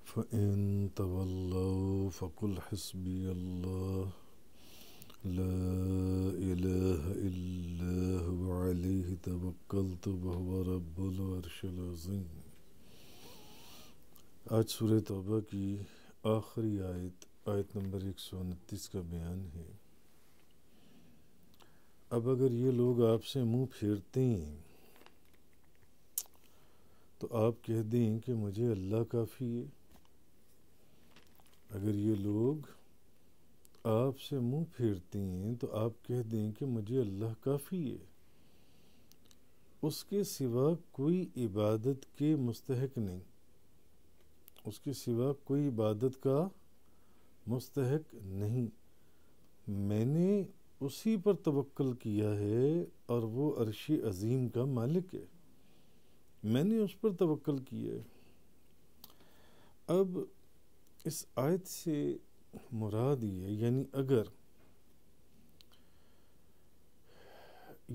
فإن تولوا فقل حسبي الله لا إله إلا هو عليه توكلت وهو رب العرش العظيم۔ آج سورہ توبہ کی آخری آیت نمبر 129 کا بیان ہے۔ اب اگر یہ لوگ آپ سے منہ پھیرتے ہیں تو آپ کہہ دیں کہ مجھے اللہ کافی ہے۔ اگر یہ لوگ آپ سے منہ پھیرتے ہیں تو آپ کہہ دیں کہ مجھے اللہ کافی ہے، اس کے سوا کوئی عبادت کے مستحق نہیں، اس کے سوا کوئی عبادت کا مستحق نہیں، میں نے اسی پر توکل کیا ہے اور وہ عرش عظیم کا مالک ہے، میں نے اس پر توکل کیا ہے۔ اب اس آیت سے مراد یہ ہے، یعنی اگر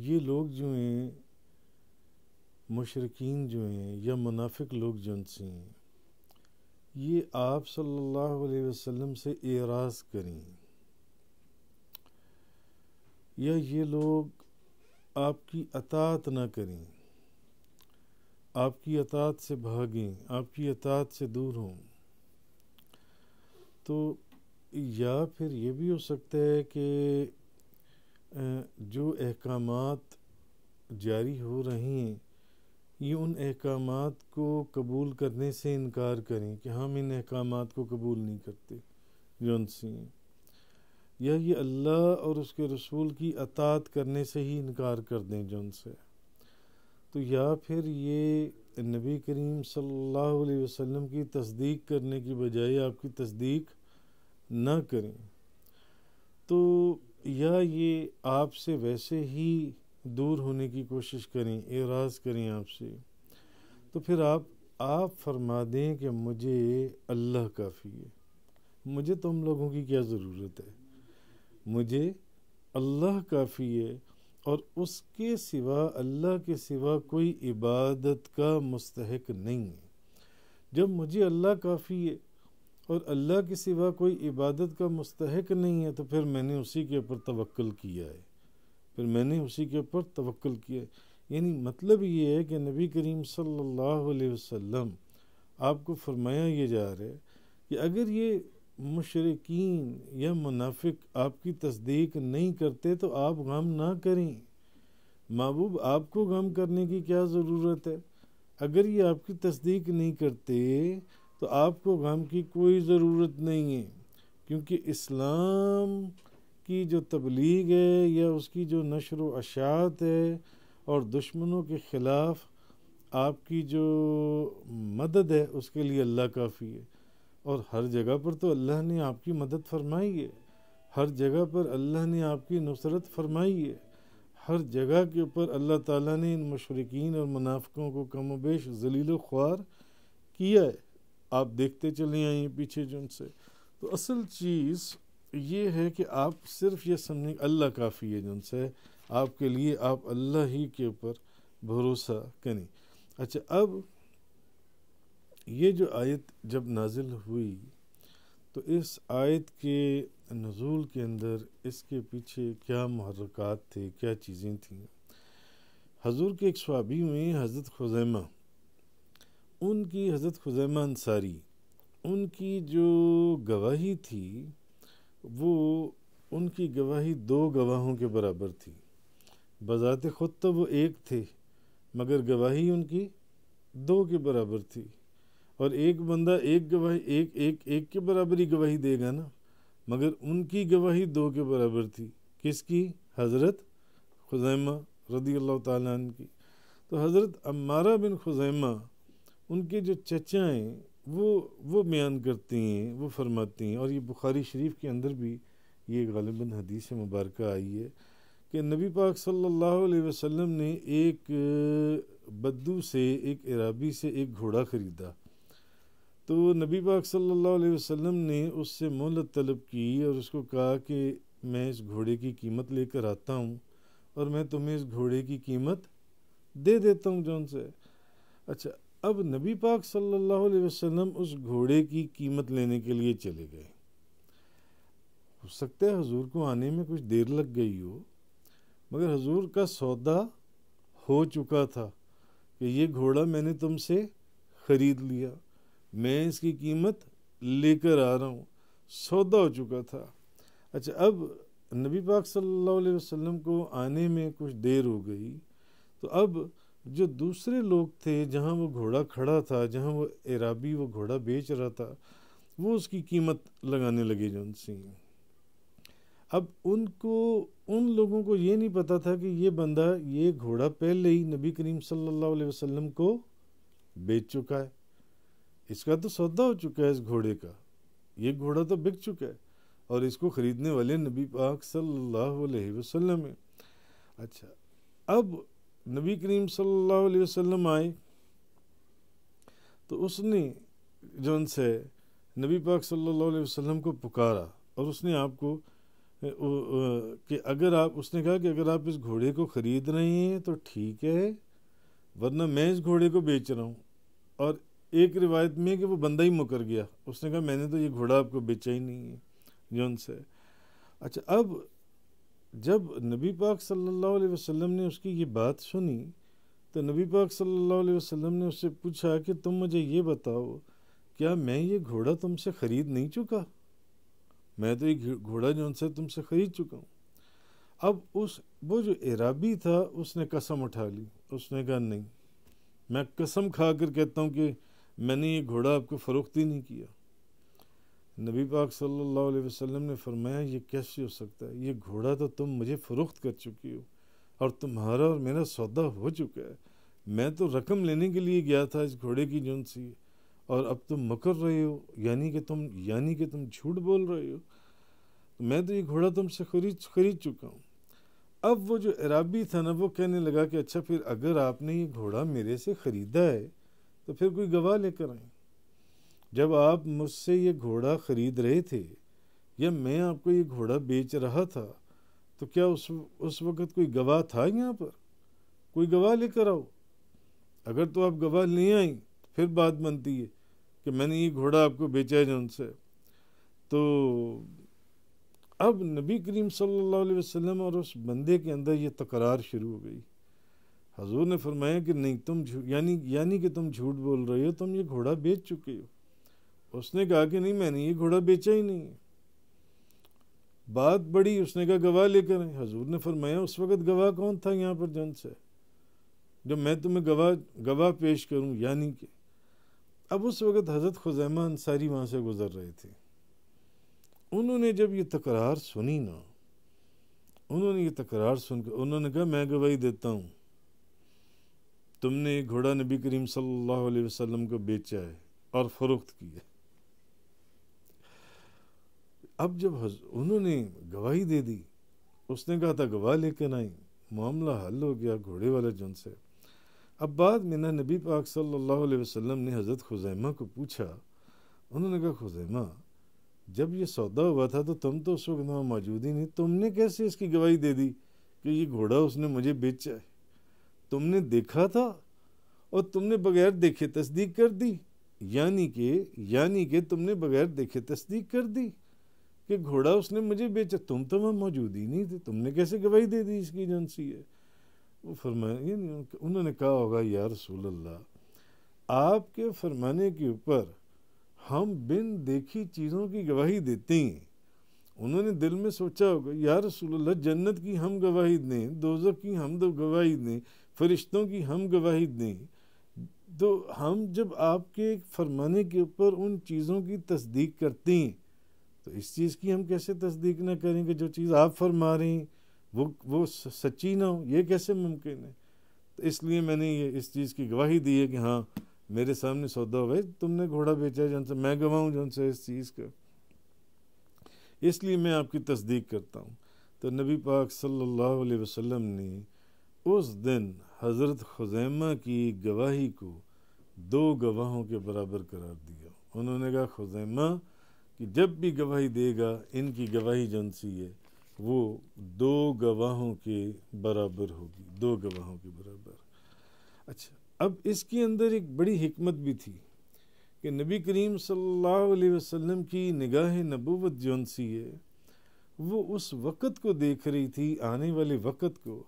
یہ لوگ جو ہیں، مشرکین جو ہیں یا منافق لوگ جن سے ہیں، یہ آپ صلی اللہ علیہ وسلم سے اعراض کریں یا یہ لوگ آپ کی اطاعت نہ کریں، آپ کی اطاعت سے بھاگیں، آپ کی اطاعت سے دور ہوں، تو یا پھر یہ بھی ہو سکتا ہے کہ جو احکامات جاری ہو رہے ہیں یہ ان احکامات کو قبول کرنے سے انکار کریں کہ ہم ان احکامات کو قبول نہیں کرتے جو ان سے ہیں، یا یہ اللہ اور اس کے رسول کی اطاعت کرنے سے ہی انکار کر دیں جو ان سے، تو یا پھر یہ نبی کریم صلی اللہ علیہ وسلم کی تصدیق کرنے کی بجائے آپ کی تصدیق نہ کریں، تو یا یہ آپ سے ویسے ہی دور ہونے کی کوشش کریں، اعراض کریں آپ سے، تو پھر آپ فرما دیں کہ مجھے اللہ کافی ہے، مجھے تم لوگوں کی کیا ضرورت ہے، مجھے اللہ کافی ہے، اور اس کے سوا، اللہ کے سوا کوئی عبادت کا مستحق نہیں ہے۔ جب مجھے اللہ کافی ہے اور اللہ کے سوا کوئی عبادت کا مستحق نہیں ہے تو پھر میں نے اسی کے اوپر توکل کیا ہے، یعنی مطلب یہ ہے کہ نبی کریم صلی اللہ علیہ وسلم آپ کو فرمایا یہ جا رہا ہے کہ اگر یہ مشرکین یا منافق آپ کی تصدیق نہیں کرتے تو آپ غم نہ کریں، محبوب آپ کو غم کرنے کی کیا ضرورت ہے؟ اگر یہ آپ کی تصدیق نہیں کرتے تو آپ کو غم کی کوئی ضرورت نہیں ہے، کیونکہ اسلام کی جو تبلیغ ہے یا اس کی جو نشر و اشاعت ہے اور دشمنوں کے خلاف آپ کی جو مدد ہے اس کے لیے اللہ کافی ہے، اور ہر جگہ پر تو اللہ نے آپ کی مدد فرمائی ہے، ہر جگہ پر اللہ نے آپ کی نصرت فرمائی ہے، ہر جگہ کے اوپر اللہ تعالیٰ نے ان مشرکین اور منافقوں کو کم و بیش ذلیل و خوار کیا ہے، آپ دیکھتے چلے آئیں پیچھے جن سے۔ تو اصل چیز یہ ہے کہ آپ صرف یہ سمجھیں اللہ کافی ہے جن سے، آپ کے لیے آپ اللہ ہی کے اوپر بھروسہ کریں۔ اچھا، اب یہ جو آیت جب نازل ہوئی تو اس آیت کے نزول کے اندر اس کے پیچھے کیا محرکات تھے، کیا چیزیں تھیں؟ حضور کے ایک صحابی ہوئے حضرت خزیمہ، ان کی حضرت خزیمہ انصاری، ان کی جو گواہی تھی وہ ان کی گواہی 2 گواہوں کے برابر تھی، بذات خود تو وہ ایک تھے مگر گواہی ان کی 2 کے برابر تھی، اور ایک بندہ ایک گواہی ایک کے برابر ہی گواہی دے گا نا، مگر ان کی گواہی 2 کے برابر تھی، کس کی؟ حضرت خزیمہ رضی اللہ تعالیٰ عنہ کی۔ تو حضرت عمارہ بن خزیمہ، ان کے جو چچا ہیں وہ بیان کرتے ہیں، وہ فرماتے ہیں، اور یہ بخاری شریف کے اندر بھی یہ غالباً حدیث مبارکہ آئی ہے کہ نبی پاک صلی اللہ علیہ وسلم نے ایک بدو سے، ایک عرابی سے ایک گھوڑا خریدا، تو نبی پاک صلی اللہ علیہ وسلم نے اس سے مہلت طلب کی اور اس کو کہا کہ میں اس گھوڑے کی قیمت لے کر آتا ہوں اور میں تمہیں اس گھوڑے کی قیمت دے دیتا ہوں جون سے۔ اچھا، اب نبی پاک صلی اللہ علیہ وسلم اس گھوڑے کی قیمت لینے کے لیے چلے گئے. ہو سکتا ہے حضور کو آنے میں کچھ دیر لگ گئی ہو، مگر حضور کا سودا ہو چکا تھا کہ یہ گھوڑا میں نے تم سے خرید لیا، میں اس کی قیمت لے کر آ رہا ہوں، سودا ہو چکا تھا. اچھا، اب نبی پاک صلی اللہ علیہ وسلم کو آنے میں کچھ دیر ہو گئی، تو اب جو دوسرے لوگ تھے جہاں وہ گھوڑا کھڑا تھا، جہاں وہ اعرابی وہ گھوڑا بیچ رہا تھا، وہ اس کی قیمت لگانے لگے جو ان سے. اب ان لوگوں کو یہ نہیں پتا تھا کہ یہ بندہ یہ گھوڑا پہلے ہی نبی کریم صلی اللہ علیہ وسلم کو بیچ چکا ہے، اس کا تو سودا ہو چکا ہے، اس گھوڑے کا یہ گھوڑا تو بک چکا ہے، اور اس کو خریدنے والے نبی پاک صلی اللہ علیہ وسلم ہیں. اچھا، اب نبی کریم صلی اللہ علیہ وسلم آئے تو اس نے جو ان سے نبی پاک صلی اللہ علیہ وسلم کو پکارا، اور اس نے آپ کو کہ اس نے کہا کہ اگر آپ اس گھوڑے کو خرید رہے ہیں تو ٹھیک ہے، ورنہ میں اس گھوڑے کو بیچ رہا ہوں. اور ایک روایت میں کہ وہ بندہ ہی مکر گیا، اس نے کہا میں نے تو یہ گھوڑا آپ کو بیچا ہی نہیں ہے جو ان سے. اچھا، اب جب نبی پاک صلی اللہ علیہ وسلم نے اس کی یہ بات سنی تو نبی پاک صلی اللہ علیہ وسلم نے اس سے پوچھا کہ تم مجھے یہ بتاؤ، کیا میں یہ گھوڑا تم سے خرید نہیں چکا؟ میں تو یہ گھوڑا جو ان سے تم سے خرید چکا ہوں. اب وہ جو اعرابی تھا اس نے قسم اٹھا لی، اس نے کہا نہیں، میں قسم کھا کر کہتا ہوں کہ میں نے یہ گھوڑا آپ کو فروخت ہی نہیں کیا. نبی پاک صلی اللہ علیہ وسلم نے فرمایا یہ کیسے ہو سکتا ہے، یہ گھوڑا تو تم مجھے فروخت کر چکی ہو، اور تمہارا اور میرا سودا ہو چکا ہے. میں تو رقم لینے کے لیے گیا تھا اس گھوڑے کی جون سی، اور اب تم مکر رہے ہو، یعنی کہ تم جھوٹ بول رہے ہو. میں تو یہ گھوڑا تم سے خرید چکا ہوں. اب وہ جو عرابی تھا نا، وہ کہنے لگا کہ اچھا پھر اگر آپ نے یہ گھوڑا میرے سے خریدا ہے تو پھر کوئی گواہ لے کر آئیں. جب آپ مجھ سے یہ گھوڑا خرید رہے تھے یا میں آپ کو یہ گھوڑا بیچ رہا تھا تو کیا اس وقت کوئی گواہ تھا یہاں پر؟ کوئی گواہ لے کر آؤ. اگر تو آپ گواہ لے آئیں پھر بات بنتی ہے کہ میں نے یہ گھوڑا آپ کو بیچا ہے جن سے. تو اب نبی کریم صلی اللہ علیہ وسلم اور اس بندے کے اندر یہ تکرار شروع ہو گئی. حضور نے فرمایا کہ نہیں، تم یعنی کہ تم جھوٹ بول رہے ہو، تم یہ گھوڑا بیچ چکے ہو. اس نے کہا کہ نہیں، میں نے یہ گھوڑا بیچا ہی نہیں. بات بڑی، اس نے کہا گواہ لے کر آئیں. حضور نے فرمایا اس وقت گواہ کون تھا یہاں پر جن سے، جب میں تمہیں گواہ پیش کروں؟ یعنی کہ اب اس وقت حضرت خزیمہ انصاری وہاں سے گزر رہے تھے. انہوں نے جب یہ تکرار سنی نا، انہوں نے کہا میں گواہی دیتا ہوں تم نے ایک گھوڑا نبی کریم صلی اللہ علیہ وسلم کو بیچا ہے اور فروخت کی ہے. اب جب انہوں نے گواہی دے دی، اس نے کہا تھا گواہ لے کر آئیں، معاملہ حل ہو گیا گھوڑے والے جن سے. اب بعد میں نبی پاک صلی اللہ علیہ وسلم نے حضرت خزیمہ کو پوچھا. انہوں نے کہا خزیمہ، جب یہ سودا ہوا تھا تو تم تو اس وقت وہاں موجود ہی نہیں، تم نے کیسے اس کی گواہی دے دی کہ یہ گھوڑا اس نے مجھے بیچا ہے؟ تم نے دیکھا تھا اور تم نے بغیر دیکھے تصدیق کر دی. یعنی کہ تم نے بغیر دیکھے تصدیق کر دی کہ گھوڑا اس نے مجھے بیچا. تم تو وہاں موجود ہی نہیں تھے، تم نے کیسے گواہی دے دی اس کی ایجنسی ہے؟ وہ فرمایا، انہوں نے کہا ہوگا یا رسول اللہ، آپ کے فرمانے کے اوپر ہم بن دیکھی چیزوں کی گواہی دیتے ہیں. انہوں نے دل میں سوچا ہوگا یا رسول اللہ، جنت کی ہم گواہی دیں، دوزخ کی ہم گواہی دیں، فرشتوں کی ہم گواہی دیں، تو ہم جب آپ کے فرمانے کے اوپر ان چیزوں کی تصدیق کرتے ہیں تو اس چیز کی ہم کیسے تصدیق نہ کریں کہ جو چیز آپ فرما رہے ہیں وہ سچی نہ ہو؟ یہ کیسے ممکن ہے؟ تو اس لیے میں نے یہ اس چیز کی گواہی دی ہے کہ ہاں میرے سامنے سودا ہوا ہے، تم نے گھوڑا بیچا ہے جن سے، میں گواہ ہوں جن سے اس چیز کا، اس لیے میں آپ کی تصدیق کرتا ہوں. تو نبی پاک صلی اللہ علیہ وسلم نے اس دن حضرت خزیمہ کی گواہی کو 2 گواہوں کے برابر قرار دیا. انہوں نے کہا خزیمہ کہ جب بھی گواہی دے گا ان کی گواہی جن سی ہے وہ 2 گواہوں کے برابر ہوگی، 2 گواہوں کے برابر. اچھا، اب اس کے اندر ایک بڑی حکمت بھی تھی کہ نبی کریم صلی اللہ علیہ وسلم کی نگاہ نبوت جون سی ہے وہ اس وقت کو دیکھ رہی تھی، آنے والے وقت کو،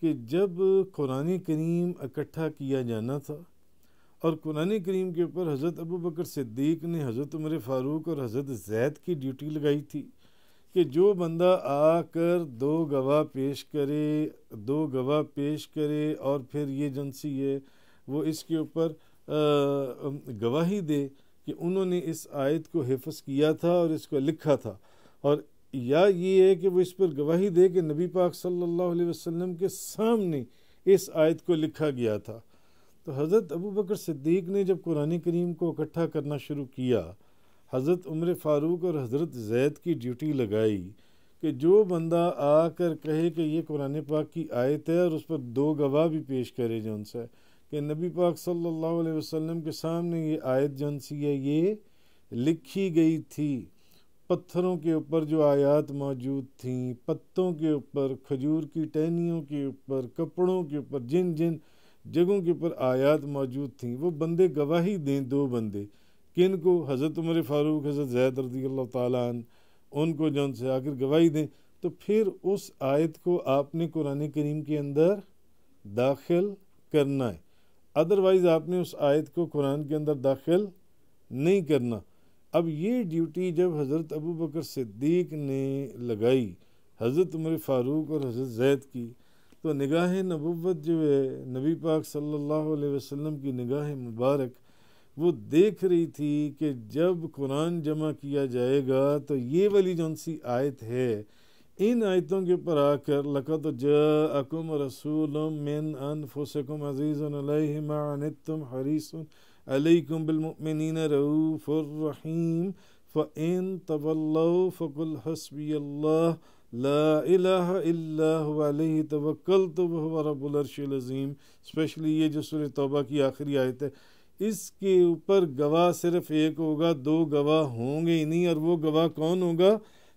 کہ جب قرآن کریم اکٹھا کیا جانا تھا، اور قرآن کریم کے اوپر حضرت ابو بکر صدیق نے حضرت عمر فاروق اور حضرت زید کی ڈیوٹی لگائی تھی کہ جو بندہ آ کر دو گواہ پیش کرے اور پھر یہ جنسی ہے وہ اس کے اوپر گواہی دے کہ انہوں نے اس آیت کو حفظ کیا تھا اور اس کو لکھا تھا، اور یا یہ ہے کہ وہ اس پر گواہی دے کہ نبی پاک صلی اللہ علیہ وسلم کے سامنے اس آیت کو لکھا گیا تھا۔ تو حضرت ابو بکر صدیق نے جب قرآن کریم کو اکٹھا کرنا شروع کیا، حضرت عمر فاروق اور حضرت زید کی ڈیوٹی لگائی کہ جو بندہ آ کر کہے کہ یہ قرآن پاک کی آیت ہے اور اس پر دو گواہ بھی پیش کرے جون سے کہ نبی پاک صلی اللہ علیہ وسلم کے سامنے یہ آیت جون سی ہے یہ لکھی گئی تھی، پتھروں کے اوپر جو آیات موجود تھیں، پتوں کے اوپر، کھجور کی ٹہنیوں کے اوپر، کپڑوں کے اوپر، جن جن جگہوں کے اوپر آیات موجود تھیں، وہ بندے گواہی دیں، دو بندے، کن کو؟ حضرت عمر فاروق، حضرت زید رضی اللہ تعالیٰ عنہ، ان کو جون سے آ کر گواہی دیں، تو پھر اس آیت کو آپ نے قرآن کریم کے اندر داخل کرنا ہے، ادروائز آپ نے اس آیت کو قرآن کے اندر داخل نہیں کرنا۔ اب یہ ڈیوٹی جب حضرت ابو بکر صدیق نے لگائی حضرت عمر فاروق اور حضرت زید کی، تو نگاہ نبوت جو ہے نبی پاک صلی اللہ علیہ وسلم کی نگاہ مبارک وہ دیکھ رہی تھی کہ جب قرآن جمع کیا جائے گا تو یہ والی جون سی آیت ہے، ان آیتوں کے اوپر آ کر لَقَدْ جَاءَكُمْ رَسُولٌ مِّنْ أَنفُسِكُمْ عَزِيزٌ عَلَيْهِ مَا عَنِتُّمْ حَرِيصٌ عَلَيْكُمْ بِالْمُؤْمِنِينَ رَءُوفٌ رَحِيمٌ فَإِن تَوَلَّوْا فَقُلْ حَسْبِيَ اللَّهُ لا الہ الا هو علیہ توکلت وهو رب العرش العظیم۔ اسپیشلی یہ جو سورہ توبہ کی آخری آیت ہے، اس کے اوپر گواہ صرف ایک ہوگا، دو گواہ ہوں گے ہی نہیں، اور وہ گواہ کون ہوگا؟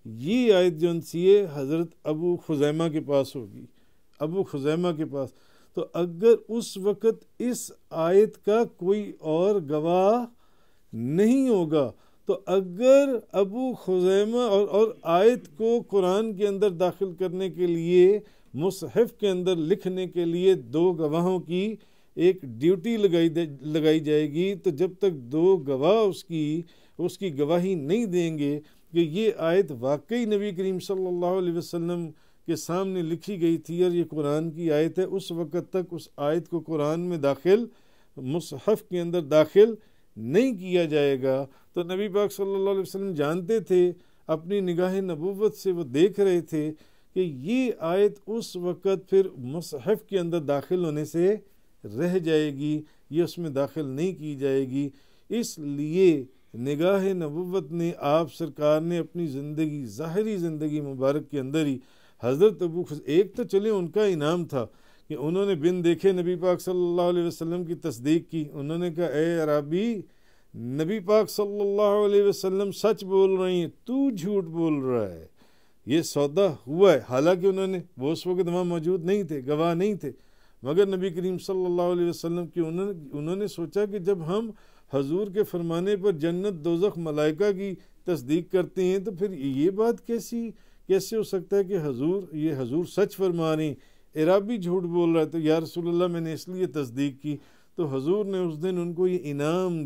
یہ آیت جو انسی ہے حضرت ابو خزیمہ کے پاس ہوگی، ابو خزیمہ کے پاس۔ تو اگر اس وقت اس آیت کا کوئی اور گواہ نہیں ہوگا تو اگر ابو خزیمہ اور آیت کو قرآن کے اندر داخل کرنے کے لیے مصحف کے اندر لکھنے کے لیے دو گواہوں کی ایک ڈیوٹی لگائی جائے گی، تو جب تک دو گواہ اس کی گواہی نہیں دیں گے کہ یہ آیت واقعی نبی کریم صلی اللہ علیہ وسلم کے سامنے لکھی گئی تھی اور یہ قرآن کی آیت ہے، اس وقت تک اس آیت کو قرآن میں داخل، مصحف کے اندر داخل نہیں کیا جائے گا۔ تو نبی پاک صلی اللہ علیہ وسلم جانتے تھے، اپنی نگاہ نبوت سے وہ دیکھ رہے تھے کہ یہ آیت اس وقت پھر مصحف کے اندر داخل ہونے سے رہ جائے گی، یہ اس میں داخل نہیں کی جائے گی۔ اس لیے نگاہ نبوت نے آپ سرکار نے اپنی زندگی، ظاہری زندگی مبارک کے اندر ہی حضرت ایک تو چلے ان کا انعام تھا کہ انہوں نے بن دیکھے نبی پاک صلی اللہ علیہ وسلم کی تصدیق کی، انہوں نے کہا اے عربی، نبی پاک صلی اللہ علیہ وسلم سچ بول رہی ہیں، تو جھوٹ بول رہا ہے، یہ سودا ہوا ہے۔ حالانکہ وہ اس وقت وہاں موجود نہیں تھے، گواہ نہیں تھے، مگر نبی کریم صلی اللہ علیہ وسلم کی انہوں نے سوچا کہ جب ہم حضور کے فرمانے پر جنت دوزخ ملائکہ کی تصدیق کرتے ہیں تو پھر یہ بات کیسے ہو سکتا ہے کہ حضور سچ فرما رہے ہیں، عربی جھوٹ بول رہا ہے؟ تو یا رسول اللہ میں نے اس لیے تصدیق کی۔ تو حضور نے اس دن ان کو یہ انعام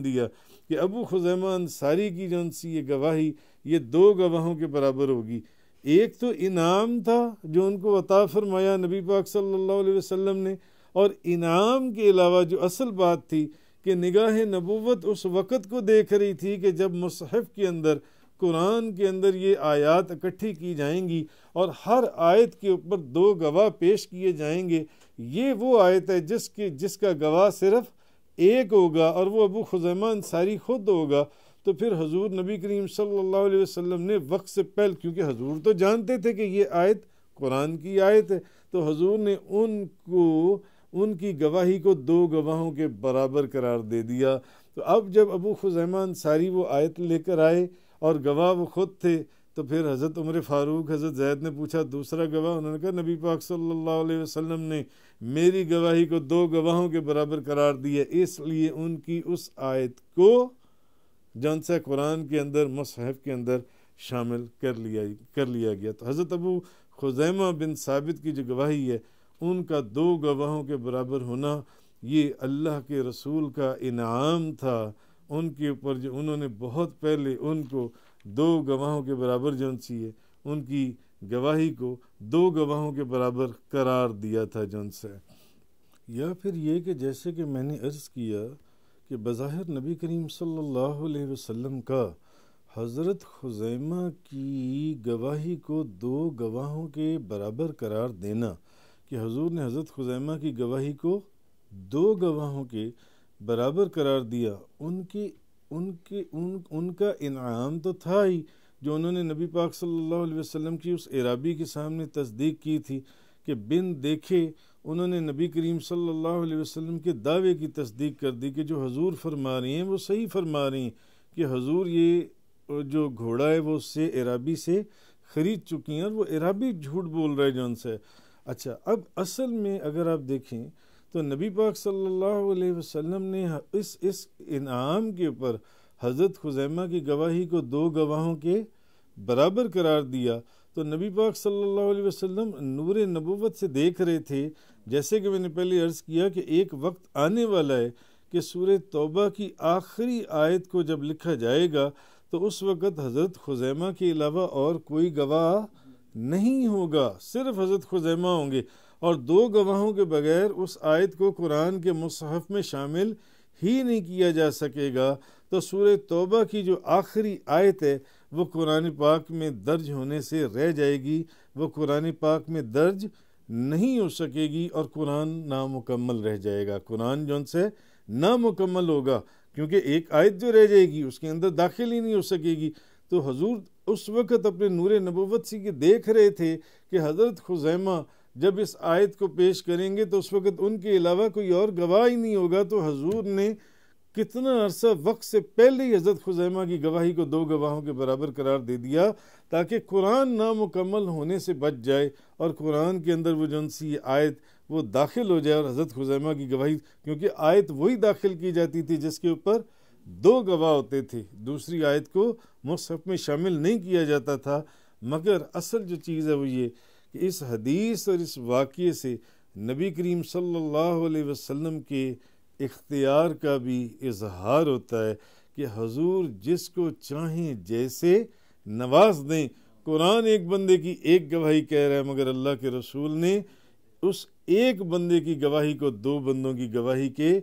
دیا کہ ابو خزیمہ انصاری کی جون سی یہ گواہی یہ دو گواہوں کے برابر ہوگی۔ ایک تو انعام تھا جو ان کو عطا فرمایا نبی پاک صلی اللہ علیہ وسلم نے، اور انعام کے علاوہ جو اصل بات تھی کہ نگاہ نبوت اس وقت کو دیکھ رہی تھی کہ جب مصحف کے اندر، قرآن کے اندر یہ آیات اکٹھی کی جائیں گی اور ہر آیت کے اوپر دو گواہ پیش کیے جائیں گے، یہ وہ آیت ہے جس کا گواہ صرف ایک ہوگا اور وہ ابو خزیمہ انصاری خود ہوگا۔ تو پھر حضور نبی کریم صلی اللہ علیہ وسلم نے وقت سے پہلے، کیونکہ حضور تو جانتے تھے کہ یہ آیت قرآن کی آیت ہے، تو حضور نے ان کی گواہی کو دو گواہوں کے برابر قرار دے دیا۔ تو اب جب ابو خزیمہ انصاری وہ آیت لے کر آئے اور گواہ وہ خود تھے، تو پھر حضرت عمر فاروق، حضرت زید نے پوچھا دوسرا گواہ؟ انہوں نے کہا نبی پاک صلی اللہ علیہ وسلم نے میری گواہی کو 2 گواہوں کے برابر قرار دیا، اس لیے ان کی اس آیت کو جون سے قرآن کے اندر مصحف کے اندر شامل کر لیا گیا۔ تو حضرت ابو خزیمہ بن ثابت کی جو گواہی ہے ان کا 2 گواہوں کے برابر ہونا، یہ اللہ کے رسول کا انعام تھا ان کے اوپر، جو انہوں نے بہت پہلے ان کو 2 گواہوں کے برابر جون سی ہے ان کی گواہی کو 2 گواہوں کے برابر قرار دیا تھا جون سے۔ یا پھر یہ کہ جیسے کہ میں نے عرض کیا کہ بظاہر نبی کریم صلی اللہ علیہ وسلم کا حضرت خزیمہ کی گواہی کو 2 گواہوں کے برابر قرار دینا، کہ حضور نے حضرت خزیمہ کی گواہی کو 2 گواہوں کے برابر قرار دیا، ان کا انعام تو تھا ہی، جو انہوں نے نبی پاک صلی اللہ علیہ وسلم کی اس اعرابی کے سامنے تصدیق کی تھی کہ بن دیکھے انہوں نے نبی کریم صلی اللہ علیہ وسلم کے دعوے کی تصدیق کر دی کہ جو حضور فرما رہی ہیں وہ صحیح فرما رہی ہیں، کہ حضور یہ جو گھوڑا ہے وہ اس سے اعرابی سے خرید چکی ہیں، اور وہ اعرابی جھوٹ بول رہے جو ان سے۔ اچھا، اب اصل میں اگر آپ دیکھیں تو نبی پاک صلی اللہ علیہ وسلم نے اس انعام کے اوپر حضرت خزیمہ کی گواہی کو 2 گواہوں کے برابر قرار دیا، تو نبی پاک صلی اللہ علیہ وسلم نور نبوت سے دیکھ رہے تھے، جیسے کہ میں نے پہلے عرض کیا کہ ایک وقت آنے والا ہے کہ سورہ توبہ کی آخری آیت کو جب لکھا جائے گا تو اس وقت حضرت خزیمہ کے علاوہ اور کوئی گواہ نہیں ہوگا، صرف حضرت خزیمہ ہوں گے، اور 2 گواہوں کے بغیر اس آیت کو قرآن کے مصحف میں شامل ہی نہیں کیا جا سکے گا۔ تو سورہ توبہ کی جو آخری آیت ہے وہ قرآن پاک میں درج ہونے سے رہ جائے گی، وہ قرآن پاک میں درج نہیں ہو سکے گی، اور قرآن نامکمل رہ جائے گا، قرآن جو ان سے نامکمل ہوگا، کیونکہ ایک آیت جو رہ جائے گی اس کے اندر داخل ہی نہیں ہو سکے گی۔ تو حضور اس وقت اپنے نور نبوت سے دیکھ رہے تھے کہ حضرت خزیمہ جب اس آیت کو پیش کریں گے تو اس وقت ان کے علاوہ کوئی اور گواہ ہی نہیں ہوگا، تو حضور نے کتنا عرصہ وقت سے پہلے ہی حضرت خزیمہ کی گواہی کو 2 گواہوں کے برابر قرار دے دیا، تاکہ قرآن نامکمل ہونے سے بچ جائے اور قرآن کے اندر وہ جون سی آیت وہ داخل ہو جائے، اور حضرت خزیمہ کی گواہی، کیونکہ آیت وہی داخل کی جاتی تھی جس کے اوپر 2 گواہ ہوتے تھے، دوسری آیت کو مصحف میں شامل نہیں کیا جاتا تھا۔ مگر اصل جو چیز ہے وہ یہ کہ اس حدیث اور اس واقعے سے نبی کریم صلی اللہ علیہ وسلم کے اختیار کا بھی اظہار ہوتا ہے کہ حضور جس کو چاہیں جیسے نواز دیں۔ قرآن ایک بندے کی ایک گواہی کہہ رہا ہے، مگر اللہ کے رسول نے اس ایک بندے کی گواہی کو 2 بندوں کی گواہی کے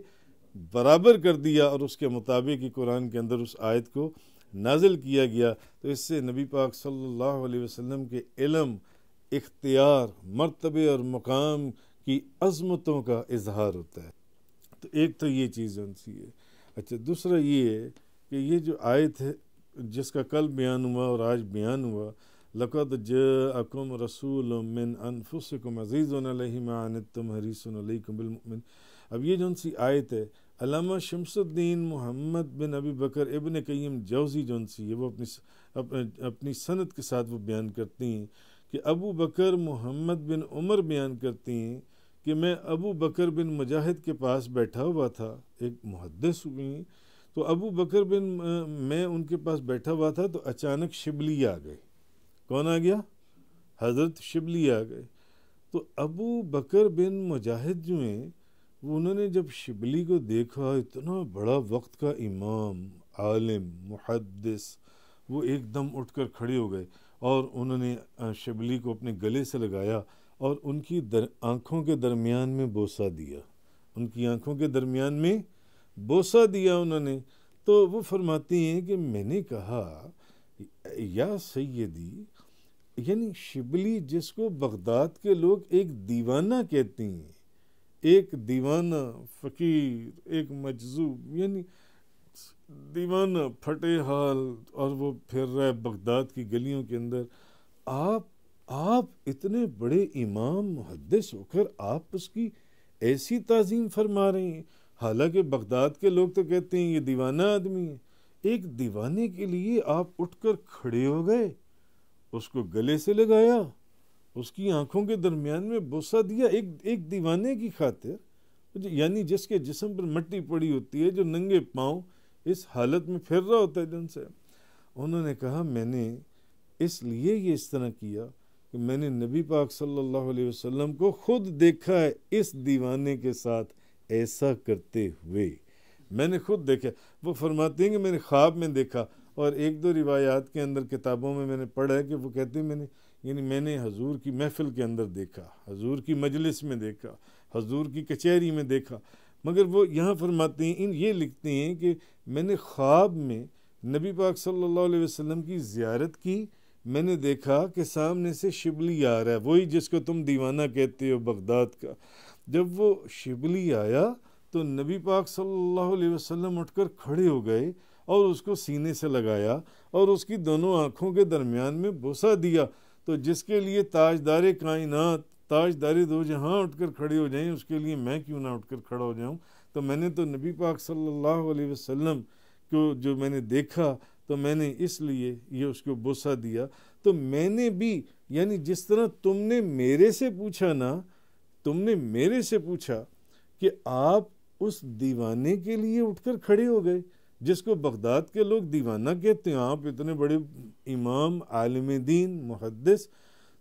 برابر کر دیا، اور اس کے مطابق ہی قرآن کے اندر اس آیت کو نازل کیا گیا۔ تو اس سے نبی پاک صلی اللہ علیہ وسلم کے علم، اختیار، مرتبے اور مقام کی عظمتوں کا اظہار ہوتا ہے۔ تو ایک تو یہ چیز ان سی ہے۔ اچھا، دوسرا یہ ہے کہ یہ جو آیت ہے جس کا کل بیان ہوا اور آج بیان ہوا، لَقَدْ جَاءَكُمْ رَسُولٌ مِّنْ أَنفُسِكُمْ عَزِيزٌ عَلَيْهِ مَا عَنِتُّمْ حَرِيصٌ عَلَيْكُمْ بِالْمُؤْمِنِينَ۔ اب یہ جو ان سی آیت ہے، علامہ شمس الدین محمد بن ابی بکر ابن قیم جوزی جو ان سی ہے وہ اپنی سند کے ساتھ وہ بیان کرتی ہیں کہ ابو بکر محمد بن عمر بیان کرتی ہیں کہ میں ابو بکر بن مجاہد کے پاس بیٹھا ہوا تھا، ایک محدث ہوئی، تو ابو بکر میں ان کے پاس بیٹھا ہوا تھا، تو اچانک شبلی آ گئے۔ کون آ گیا؟ حضرت شبلی آ گئے۔ تو ابو بکر بن مجاہد جو ہیں انہوں نے جب شبلی کو دیکھا، اتنا بڑا وقت کا امام، عالم، محدث، وہ ایک دم اٹھ کر کھڑے ہو گئے اور انہوں نے شبلی کو اپنے گلے سے لگایا اور ان کی آنکھوں کے درمیان میں بوسہ دیا، ان کی آنکھوں کے درمیان میں بوسہ دیا انہوں نے۔ تو وہ فرماتی ہیں کہ میں نے کہا یا سیدی، یعنی شبلی جس کو بغداد کے لوگ ایک دیوانہ کہتے ہیں، ایک دیوانہ فقیر، ایک مجذوب، یعنی دیوانہ پھٹے حال، اور وہ پھر رہا ہے بغداد کی گلیوں کے اندر، آپ اتنے بڑے امام محدث ہو کر آپ اس کی ایسی تعظیم فرما رہے ہیں، حالانکہ بغداد کے لوگ تو کہتے ہیں یہ دیوانہ آدمی ہے۔ ایک دیوانے کے لیے آپ اٹھ کر کھڑے ہو گئے اس کو گلے سے لگایا، اس کی آنکھوں کے درمیان میں بوسہ دیا، ایک دیوانے کی خاطر، یعنی جس کے جسم پر مٹی پڑی ہوتی ہے، جو ننگے پاؤں اس حالت میں پھر رہا ہوتا ہے جن سے۔ انہوں نے کہا میں نے اس لیے یہ اس طرح کیا کہ میں نے نبی پاک صلی اللہ علیہ وسلم کو خود دیکھا ہے اس دیوانے کے ساتھ ایسا کرتے ہوئے، میں نے خود دیکھا۔ وہ فرماتے ہیں کہ میں نے خواب میں دیکھا، اور ایک دو روایات کے اندر کتابوں میں نے پڑھا ہے کہ وہ کہتے ہیں میں نے حضور کی محفل کے اندر دیکھا، حضور کی مجلس میں دیکھا، حضور کی کچہری میں دیکھا، مگر وہ یہاں فرماتے ہیں، یہ لکھتے ہیں کہ میں نے خواب میں نبی پاک صلی اللہ علیہ وسلم کی زیارت کی، میں نے دیکھا کہ سامنے سے شبلی آ رہا ہے، وہی جس کو تم دیوانہ کہتے ہو بغداد کا۔ جب وہ شبلی آیا تو نبی پاک صلی اللہ علیہ وسلم اٹھ کر کھڑے ہو گئے اور اس کو سینے سے لگایا اور اس کی دونوں آنکھوں کے درمیان میں بوسہ دیا۔ تو جس کے لیے تاجدار کائنات، تاجدار دو جہاں اٹھ کر کھڑے ہو جائیں، اس کے لیے میں کیوں نہ اٹھ کر کھڑا ہو جاؤں؟ تو میں نے تو نبی پاک صلی اللہ علیہ وسلم کو جو میں نے دیکھا تو میں نے اس لیے یہ اس کو بوسہ دیا۔ تو میں نے بھی، یعنی جس طرح تم نے میرے سے پوچھا نا، تم نے میرے سے پوچھا کہ آپ اس دیوانے کے لیے اٹھ کر کھڑے ہو گئے جس کو بغداد کے لوگ دیوانہ کہتے ہیں، آپ اتنے بڑے امام، عالم دین، محدث،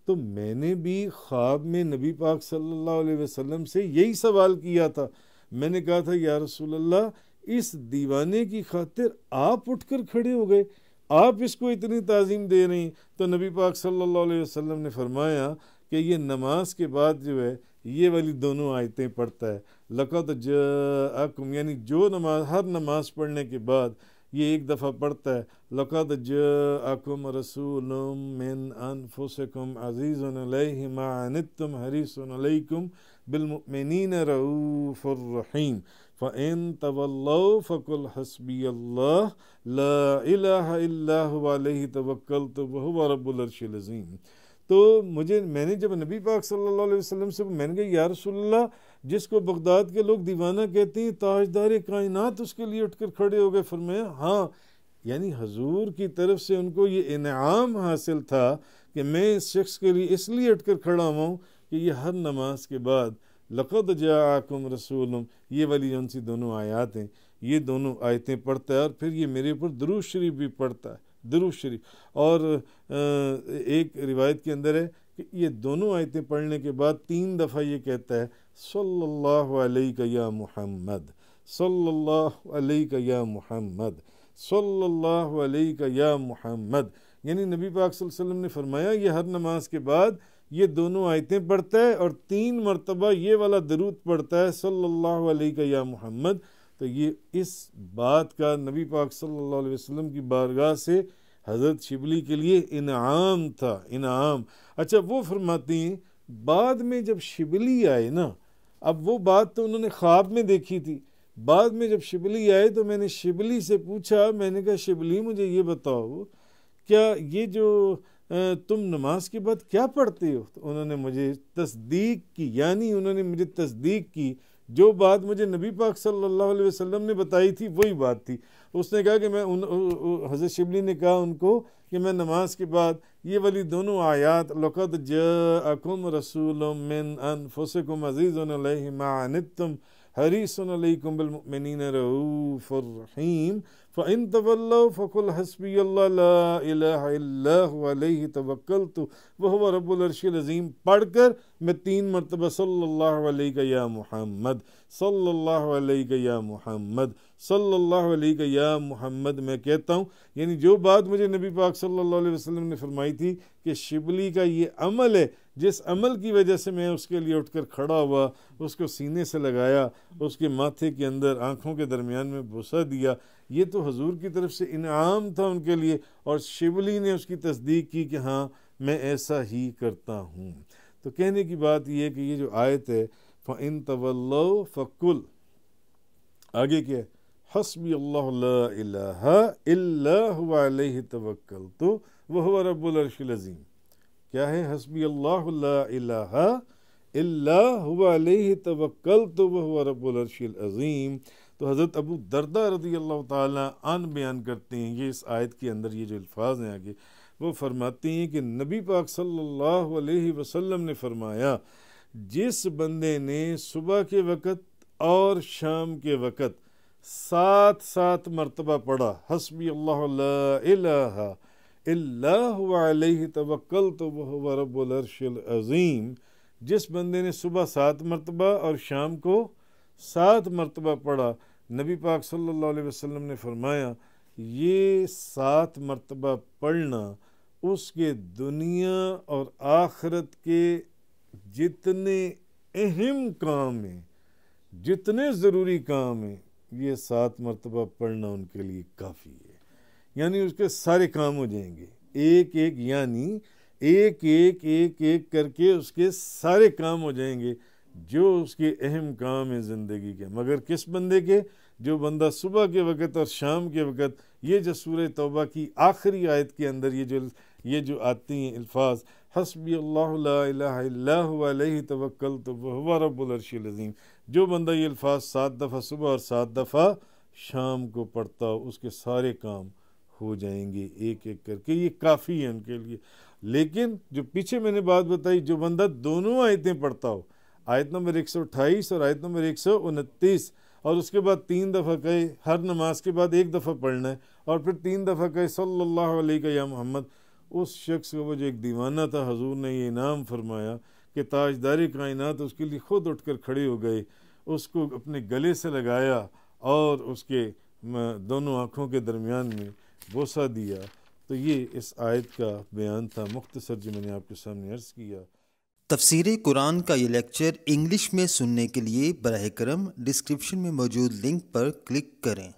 تو میں نے بھی خواب میں نبی پاک صلی اللہ علیہ وسلم سے یہی سوال کیا تھا۔ میں نے کہا تھا یا رسول اللہ، اس دیوانے کی خاطر آپ اٹھ کر کھڑے ہو گئے، آپ اس کو اتنی تعظیم دے رہے ہیں۔ تو نبی پاک صلی اللہ علیہ وسلم نے فرمایا کہ یہ نماز کے بعد جو ہے یہ والی دونوں آیتیں پڑھتا ہے، لقد جاءکم، یعنی جو نماز، ہر نماز پڑھنے کے بعد یہ ایک دفعہ پڑھتا ہے، لقد جاءکم رسول من انفسکم عزیز علیہ ما عنتم حریص علیکم بالمؤمنین رؤوف الرحیم فَإِن تَوَلَّوْا فَقُلْ حَسْبِيَ اللَّهُ لَا إِلَٰهَ إِلَّا هُوَ عَلَيْهِ تَوَكَّلْتُ وَهُوَ رَبُّ الْعَرْشِ الْعَظِيمِ۔ تو میں نے جب نبی پاک صلی اللہ علیہ وسلم سے میں نے کہا یا رسول اللہ، جس کو بغداد کے لوگ دیوانہ کہتے ہیں، تاجدار کائنات، اس کے لیے اٹھ کر کھڑے ہو گئے۔ فرمایا ہاں، یعنی حضور کی طرف سے ان کو یہ انعام حاصل تھا کہ میں اس شخص کے لیے اس لیے اٹھ کر کھڑا ہوں کہ یہ ہر نماز کے بعد لقد جاءکم رسول، یہ والی جن سی دونوں آیات ہیں، یہ دونوں آیتیں پڑھتا ہے، اور پھر یہ میرے اوپر درود شریف بھی پڑھتا ہے، درود شریف۔ اور ایک روایت کے اندر ہے کہ یہ دونوں آیتیں پڑھنے کے بعد 3 دفعہ یہ کہتا ہے صلی اللہ علیہ یا محمد، صلی اللہ علیہ یا محمد، صلی اللہ علیہ یا محمد۔ یعنی نبی پاک صلی اللہ علیہ وسلم نے فرمایا یہ ہر نماز کے بعد یہ دونوں آیتیں پڑھتا ہے اور 3 مرتبہ یہ والا درود پڑھتا ہے صلی اللہ علیہ یا محمد۔ تو یہ اس بات کا نبی پاک صلی اللہ علیہ وسلم کی بارگاہ سے حضرت شبلی کے لیے انعام تھا، انعام۔ اچھا، وہ فرماتی ہیں بعد میں جب شبلی آئے نا، اب وہ بات تو انہوں نے خواب میں دیکھی تھی، بعد میں جب شبلی آئے تو میں نے شبلی سے پوچھا، میں نے کہا شبلی مجھے یہ بتاؤ، کیا یہ جو تم نماز کے بعد کیا پڑھتے ہو؟ تو انہوں نے مجھے تصدیق کی، یعنی انہوں نے مجھے تصدیق کی، جو بات مجھے نبی پاک صلی اللہ علیہ وسلم نے بتائی تھی وہی بات تھی۔ اس نے کہا کہ حضرت شبلی نے کہا ان کو کہ میں نماز کے بعد یہ والی دونوں آیات لقد جاءکم رسول من انفسکم عزیز علیہ ما عنتم حریص علیکم بالمؤمنین رؤوف الرحیم فَإِن تَوَلَّوْا فَقُلْ حَسْبِيَ اللَّهُ لَا إِلَٰهَ إِلَّا هُوَ عَلَيْهِ تَوَكَّلْتُ وَهُوَ رَبُّ الْعَرْشِ الْعَظِيمِ پڑھ کر میں 3 مرتبہ صلی اللہ علیہ یا محمد، صلی اللہ علیہ یا محمد، صلی اللہ علیہ یا محمد میں کہتا ہوں۔ یعنی جو بات مجھے نبی پاک صلی اللہ علیہ وسلم نے فرمائی تھی کہ شبلی کا یہ عمل ہے، جس عمل کی وجہ سے میں اس کے لیے اٹھ کر کھڑا ہوا، اس کو سینے سے لگایا، اس کے ماتھے کے اندر آنکھوں کے درمیان میں بوسہ دیا، یہ تو حضور کی طرف سے انعام تھا ان کے لیے، اور شبلی نے اس کی تصدیق کی کہ ہاں میں ایسا ہی کرتا ہوں۔ تو کہنے کی بات یہ ہے کہ یہ جو آیت ہے فَإِن تَوَلَّوْا فَقُلْ، آگے کیا ہے؟ حسبی اللہ لا الہ الا هو علیہ توکلت وہو رب العرش العظیم۔ کیا ہے؟ حسبی اللہ لا الہ الا هو علیہ توکلت وہو رب العرش العظیم۔ تو حضرت ابو درداء رضی اللہ تعالیٰ عنہ بیان کرتے ہیں، یہ اس آیت کے اندر یہ جو الفاظ ہیں آگے، وہ فرماتے ہیں کہ نبی پاک صلی اللہ علیہ وسلم نے فرمایا جس بندے نے صبح کے وقت اور شام کے وقت 7 مرتبہ پڑھا حسبی اللہ لا الہ الا هو علیہ توکلت وہو رب العرش العظیم، جس بندے نے صبح 7 مرتبہ اور شام کو 7 مرتبہ پڑھا، نبی پاک صلی اللہ علیہ وسلم نے فرمایا یہ 7 مرتبہ پڑھنا اس کے دنیا اور آخرت کے جتنے اہم کام ہیں، جتنے ضروری کام ہیں، یہ 7 مرتبہ پڑھنا ان کے لیے کافی ہے، یعنی اس کے سارے کام ہو جائیں گے ایک ایک، یعنی ایک ایک ایک ایک کر کے اس کے سارے کام ہو جائیں گے جو اس کے اہم کام ہیں زندگی کے، مگر کس بندے کے؟ جو بندہ صبح کے وقت اور شام کے وقت یہ جو سورہ توبہ کی آخری آیت کے اندر یہ جو آتی ہیں الفاظ حسبی اللہ لا الہ الا هو علیہ توکلت وہو رب العرش العظیم، جو بندہ یہ الفاظ 7 دفعہ صبح اور 7 دفعہ شام کو پڑھتا ہو اس کے سارے کام ہو جائیں گے ایک ایک کر کے، یہ کافی ہے ان کے لیے۔ لیکن جو پیچھے میں نے بات بتائی، جو بندہ دونوں آیتیں پڑھتا ہو، آیت نمبر 128 اور آیت نمبر 129، اور اس کے بعد 3 دفعہ کہے، ہر نماز کے بعد 1 دفعہ پڑھنا ہے، اور پھر 3 دفعہ کہے صلی اللہ علیہ یا محمد، اس شخص کو وہ جو ایک دیوانہ تھا، حضور نے یہ انعام فرمایا کہ تاجدار کائنات اس کے لیے خود اٹھ کر کھڑے ہو گئے، اس کو اپنے گلے سے لگایا اور اس کے دونوں آنکھوں کے درمیان میں بوسہ دیا۔ تو یہ اس آیت کا بیان تھا مختصر جو میں نے آپ کے سامنے عرض کیا۔ تفسیر قرآن کا یہ لیکچر انگلش میں سننے کے لیے براہ کرم ڈسکرپشن میں موجود لنک پر کلک کریں۔